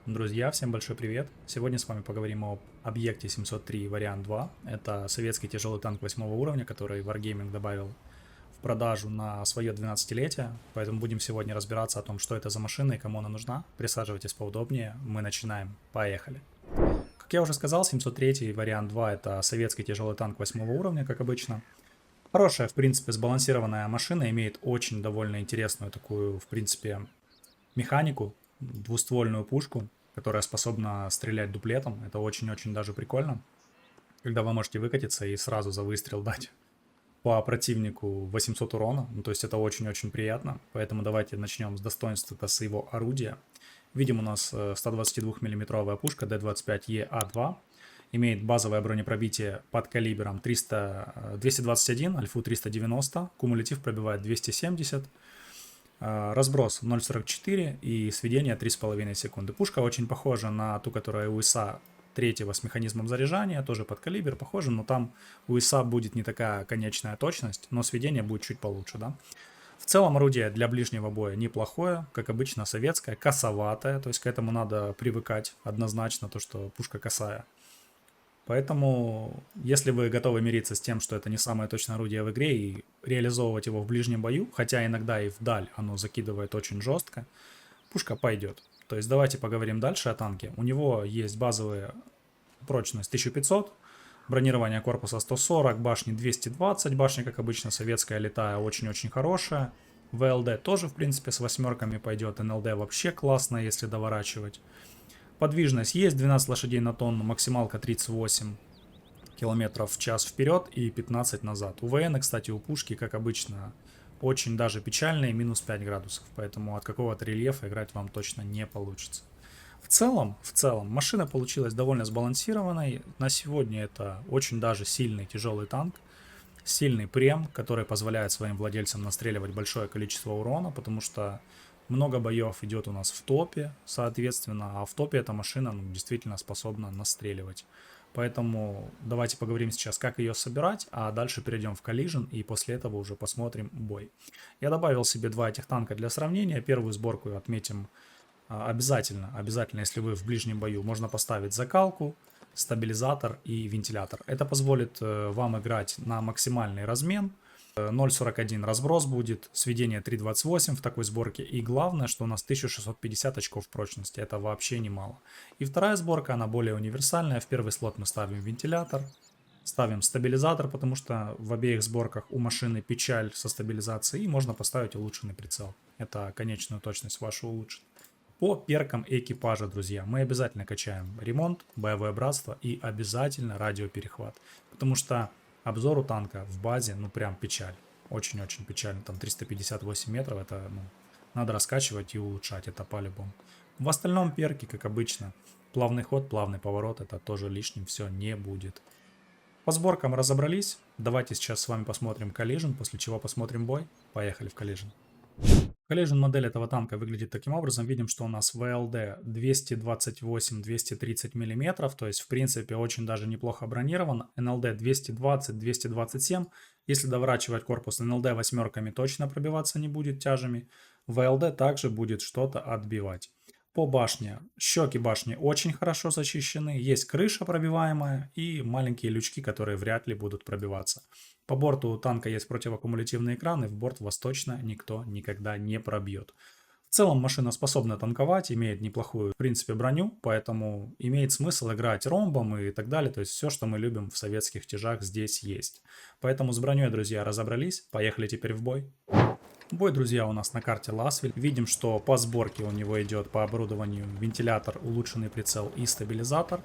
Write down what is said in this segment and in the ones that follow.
Друзья, всем большой привет! Сегодня с вами поговорим об объекте 703 вариант 2. Это советский тяжелый танк 8 уровня, который Wargaming добавил в продажу на свое 12-летие. Поэтому будем сегодня разбираться о том, что это за машина и кому она нужна. Присаживайтесь поудобнее, мы начинаем. Поехали! Как я уже сказал, 703 вариант 2 это советский тяжелый танк 8 уровня, как обычно. Хорошая, в принципе, сбалансированная машина, имеет очень довольно интересную такую, в принципе, механику, двуствольную пушку, которая способна стрелять дуплетом. Это очень-очень даже прикольно, когда вы можете выкатиться и сразу за выстрел дать по противнику 800 урона. Ну, то есть это очень-очень приятно. Поэтому давайте начнем с достоинства своего орудия. Видим, у нас 122 миллиметровая пушка D25EA2. Имеет базовое бронепробитие под калибром 221, альфу 390, кумулятив пробивает 270. Разброс 0.44 и сведение 3,5 секунды. Пушка очень похожа на ту, которая у ИСа 3 с механизмом заряжания, тоже под калибр похожа, но там у ИСа будет не такая конечная точность, но сведение будет чуть получше, да. В целом орудие для ближнего боя неплохое, как обычно советское, косоватое, то есть к этому надо привыкать однозначно, то что пушка косая. Поэтому, если вы готовы мириться с тем, что это не самое точное орудие в игре, и реализовывать его в ближнем бою, хотя иногда и вдаль оно закидывает очень жестко, пушка пойдет. То есть давайте поговорим дальше о танке. У него есть базовая прочность 1500, бронирование корпуса 140, башни 220, башня, как обычно, советская летая, очень-очень хорошая. ВЛД тоже, в принципе, с восьмерками пойдет, НЛД вообще классно, если доворачивать. Подвижность есть, 12 лошадей на тонну, максималка 38 км в час вперед и 15 назад. У ВН, кстати, у пушки, как обычно, очень даже печальные, минус 5 градусов, поэтому от какого-то рельефа играть вам точно не получится. В целом, машина получилась довольно сбалансированной. На сегодня это очень даже сильный тяжелый танк, сильный прем, который позволяет своим владельцам настреливать большое количество урона, потому что много боев идет у нас в топе, соответственно, а в топе эта машина действительно способна настреливать. Поэтому давайте поговорим сейчас, как ее собирать, а дальше перейдем в Collision и после этого уже посмотрим бой. Я добавил себе два этих танка для сравнения. Первую сборку отметим обязательно, если вы в ближнем бою. Можно поставить закалку, стабилизатор и вентилятор. Это позволит вам играть на максимальный размен. 0.41 разброс будет, сведение 3.28 в такой сборке, и главное, что у нас 1650 очков прочности, это вообще немало. И вторая сборка, она более универсальная, в первый слот мы ставим вентилятор, ставим стабилизатор, потому что в обеих сборках у машины печаль со стабилизацией, и можно поставить улучшенный прицел, это конечную точность вашу улучшит. По перкам экипажа, друзья, мы обязательно качаем ремонт, боевое братство и обязательно радиоперехват, потому что обзор у танка в базе, ну прям печаль. Очень-очень печально. Там 358 метров, это надо раскачивать и улучшать, это по-любому. В остальном перки, как обычно, плавный ход, плавный поворот, это тоже лишним все не будет. По сборкам разобрались. Давайте сейчас с вами посмотрим Collision, после чего посмотрим бой. Поехали в Collision. Collision модель этого танка выглядит таким образом. Видим, что у нас ВЛД 228-230 мм, то есть в принципе очень даже неплохо бронирован. НЛД 220-227. Если доворачивать корпус, НЛД восьмерками точно пробиваться не будет тяжами. ВЛД также будет что-то отбивать. По башне. Щеки башни очень хорошо защищены. Есть крыша пробиваемая и маленькие лючки, которые вряд ли будут пробиваться. По борту у танка есть противокумулятивный экран, и в борт вас точно никто никогда не пробьет. В целом машина способна танковать, имеет неплохую, в принципе, броню, поэтому имеет смысл играть ромбом и так далее. То есть все, что мы любим в советских тяжах, здесь есть. Поэтому с броней, друзья, разобрались. Поехали теперь в бой. Бой, друзья, у нас на карте Ласвиль. Видим, что по сборке у него идет по оборудованию вентилятор, улучшенный прицел и стабилизатор.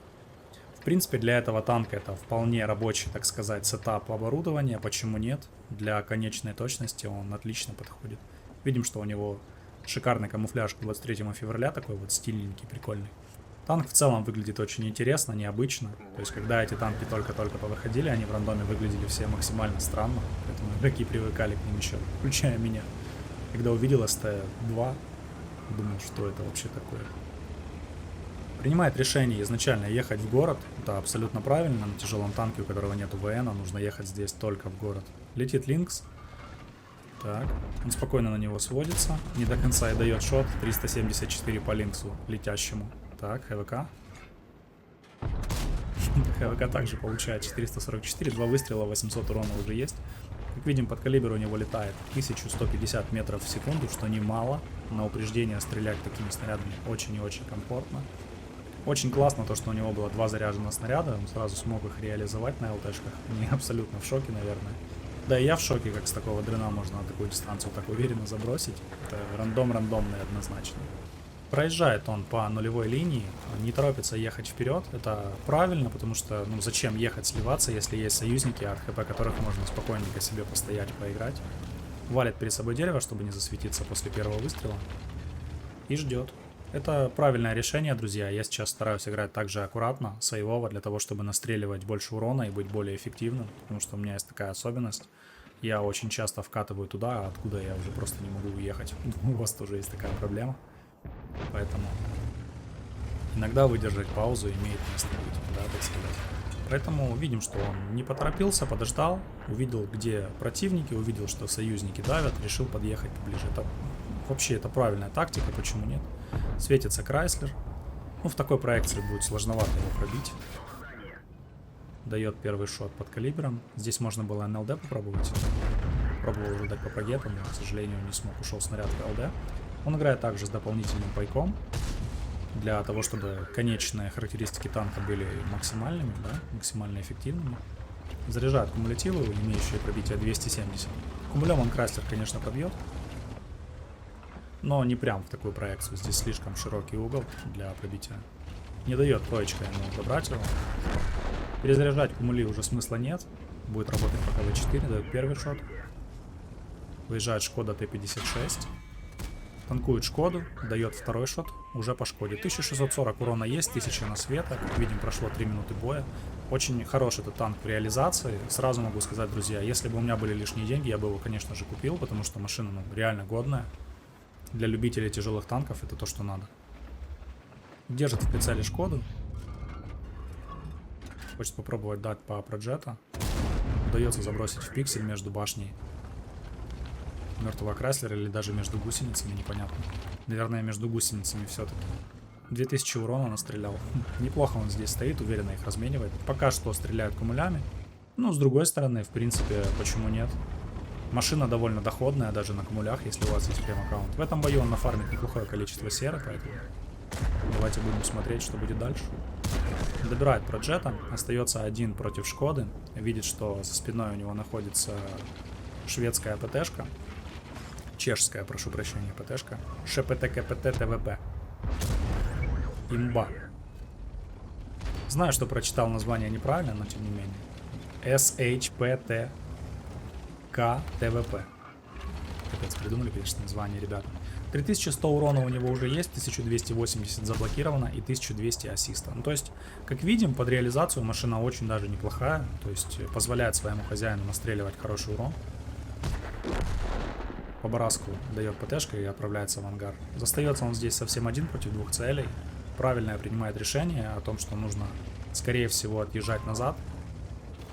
В принципе, для этого танка это вполне рабочий, так сказать, сетап оборудования. Почему нет? Для конечной точности он отлично подходит. Видим, что у него шикарный камуфляж к 23 февраля, такой вот стильненький, прикольный. Танк в целом выглядит очень интересно, необычно. То есть, когда эти танки только-только повыходили, они в рандоме выглядели все максимально странно. Поэтому игроки привыкали к ним еще, включая меня. Когда увидел СТ-2, думал, что это вообще такое. Принимает решение изначально ехать в город. Это абсолютно правильно. На тяжелом танке, у которого нету ВН, нужно ехать здесь только в город. Летит Линкс. Так, он спокойно на него сводится. Не до конца и дает шот. 374 по Линксу летящему. Так, ХВК. ХВК также получает 444, 2 выстрела, 800 урона уже есть. Как видим, подкалибр у него летает 1150 метров в секунду, что немало. На упреждение стрелять такими снарядами очень и очень комфортно. Очень классно то, что у него было 2 заряженных снаряда, он сразу смог их реализовать на ЛТшках. Они абсолютно в шоке, наверное. Да и я в шоке, как с такого дрена можно на такую дистанцию так уверенно забросить. Это рандом рандомный однозначно. Проезжает он по нулевой линии, не торопится ехать вперед. Это правильно, потому что, ну, зачем ехать сливаться, если есть союзники, от ХП которых можно спокойненько себе постоять, поиграть. Валит перед собой дерево, чтобы не засветиться после первого выстрела. И ждет. Это правильное решение, друзья. Я сейчас стараюсь играть также аккуратно, сейвово, для того, чтобы настреливать больше урона и быть более эффективным. Потому что у меня есть такая особенность. Я очень часто вкатываю туда, откуда я уже просто не могу уехать. У вас тоже есть такая проблема. Поэтому иногда выдержать паузу имеет место быть, да, так сказать. Поэтому видим, что он не поторопился, подождал, увидел, где противники, увидел, что союзники давят, решил подъехать поближе. Это вообще это правильная тактика, почему нет? Светится Крайслер. Ну, в такой проекции будет сложновато его пробить. Дает первый шот под калибром. Здесь можно было НЛД попробовать. Пробовал уже дать по прогету, но, к сожалению, не смог. Ушел снаряд в ЛД. Он играет также с дополнительным пайком. Для того, чтобы конечные характеристики танка были максимальными, да, максимально эффективными. Заряжает кумулятивы, имеющие пробитие 270. Кумулем он Крайслер, конечно, пробьет. Но не прям в такую проекцию. Здесь слишком широкий угол для пробития. Не дает троечка ему забрать его. Перезаряжать кумули уже смысла нет. Будет работать пока В4, дает первый шот. Выезжает Шкода Т-56. Танкует Шкоду, дает второй шот, уже по Шкоде. 1640 урона есть, 1000 на света. Как видим, прошло 3 минуты боя. Очень хороший этот танк в реализации. Сразу могу сказать, друзья, если бы у меня были лишние деньги, я бы его, конечно же, купил, потому что машина, ну, реально годная. Для любителей тяжелых танков это то, что надо. Держит в прицеле Шкоду. Хочет попробовать дать по проджета. Удается забросить в пиксель между башней мертвого Крайслера или даже между гусеницами, непонятно. Наверное, между гусеницами все-таки. 2000 урона настрелял. Неплохо он здесь стоит, уверенно их разменивает. Пока что стреляют кумулями. Ну, с другой стороны, в принципе, почему нет? Машина довольно доходная, даже на кумулях, если у вас есть прем-аккаунт. В этом бою он нафармит неплохое количество серы, поэтому давайте будем смотреть, что будет дальше. Добирает проджета, остается один против Шкоды. Видит, что за спиной у него находится шведская ПТшка. Чешская, прошу прощения, ПТшка. ШПТКПТ ТВП. Имба. Знаю, что прочитал название неправильно, но тем не менее. СХПТ КТВП. Капец, придумали, конечно, название, ребята. 3100 урона у него уже есть, 1280 заблокировано и 1200 ассиста. Ну, то есть, как видим, под реализацию машина очень даже неплохая. То есть, позволяет своему хозяину настреливать хороший урон. По бараску дает ПТшка и отправляется в ангар. Застается он здесь совсем один против двух целей. Правильно принимает решение о том, что нужно, скорее всего, отъезжать назад.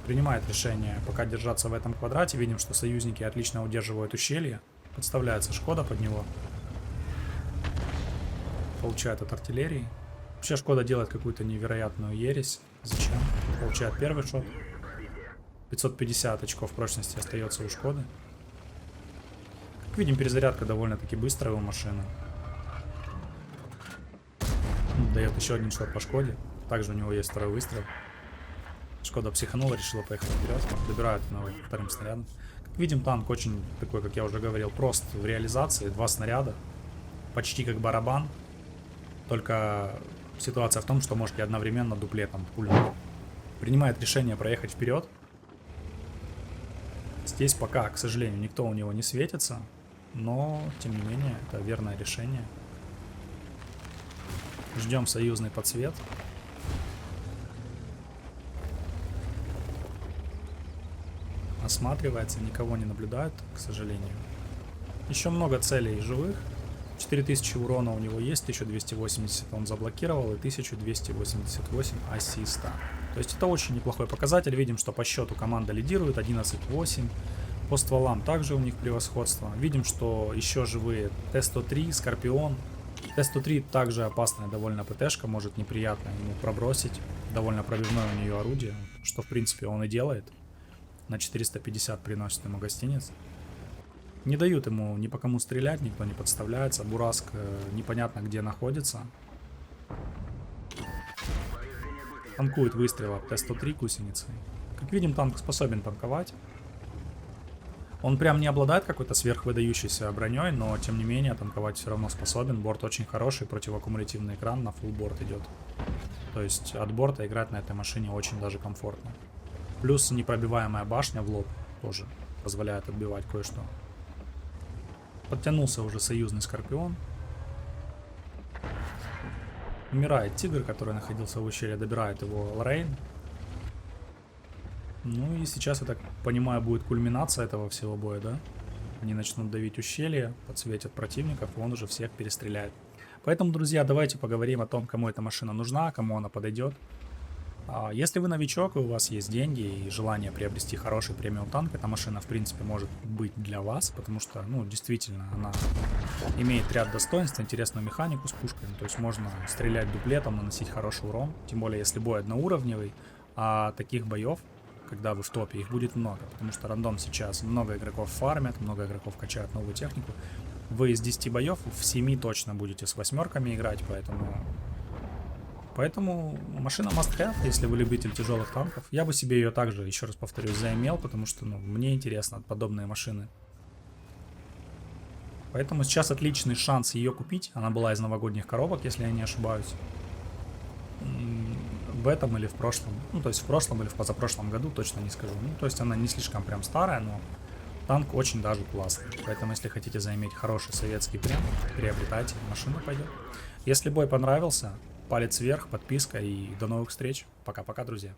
Принимает решение пока держаться в этом квадрате. Видим, что союзники отлично удерживают ущелье. Подставляется Шкода под него. Получает от артиллерии. Вообще Шкода делает какую-то невероятную ересь. Зачем? Получает первый шот. 550 очков прочности остается у Шкоды. Как видим, перезарядка довольно-таки быстрая у машины. Дает еще один шот по Шкоде. Также у него есть второй выстрел. Шкода психанула, решила поехать вперед. Добирает его вторым снарядом. Как видим, танк очень такой, как я уже говорил, прост в реализации. 2 снаряда. Почти как барабан. Только ситуация в том, что можете одновременно дуплетом пульнуть. Принимает решение проехать вперед. Здесь пока, к сожалению, никто у него не светится. Но, тем не менее, это верное решение. Ждем союзный подсвет. Осматривается, никого не наблюдает, к сожалению. Еще много целей живых. 4000 урона у него есть, 1280 он заблокировал и 1288 ассиста. То есть это очень неплохой показатель. Видим, что по счету команда лидирует 11-8. По стволам также у них превосходство. Видим, что еще живые Т-103, Скорпион. Т-103 также опасная довольно ПТшка, может неприятно ему пробросить. Довольно пробивное у нее орудие, что в принципе он и делает. На 450 приносит ему гостиниц. Не дают ему ни по кому стрелять, никто не подставляется. Бураск непонятно где находится. Танкует выстрел от Т-103 гусеницей. Как видим, танк способен танковать. Он прям не обладает какой-то сверхвыдающейся броней, но тем не менее танковать все равно способен. Борт очень хороший, противоаккумулятивный экран на full борт идет. То есть от борта играть на этой машине очень даже комфортно. Плюс непробиваемая башня в лоб тоже позволяет отбивать кое-что. Подтянулся уже союзный Скорпион. Умирает Тигр, который находился в ущелье, добирает его Лоррейн. Ну и сейчас, я так понимаю, будет кульминация этого всего боя, да? Они начнут давить ущелье, подсветят противников, и он уже всех перестреляет. Поэтому, друзья, давайте поговорим о том, кому эта машина нужна, кому она подойдет. Если вы новичок, и у вас есть деньги и желание приобрести хороший премиум танк, эта машина, в принципе, может быть для вас, потому что, ну, действительно, она имеет ряд достоинств, интересную механику с пушками, то есть можно стрелять дуплетом, наносить хороший урон, тем более, если бой одноуровневый, а таких боев, когда вы в топе, их будет много, потому что рандом сейчас много игроков фармят, много игроков качают новую технику. Вы из 10 боев в 7 точно будете с 8 играть, поэтому машина must have, если вы любитель тяжелых танков. Я бы себе ее также, еще раз повторюсь, заимел, потому что, ну, мне интересно подобные машины. Поэтому сейчас отличный шанс ее купить. Она была из новогодних коробок, если я не ошибаюсь. В этом или в прошлом, ну, то есть в прошлом или в позапрошлом году, точно не скажу. Ну, то есть она не слишком прям старая, но танк очень даже классный. Поэтому, если хотите заиметь хороший советский прем, приобретайте, машина пойдет. Если бой понравился, палец вверх, подписка и до новых встреч. Пока-пока, друзья.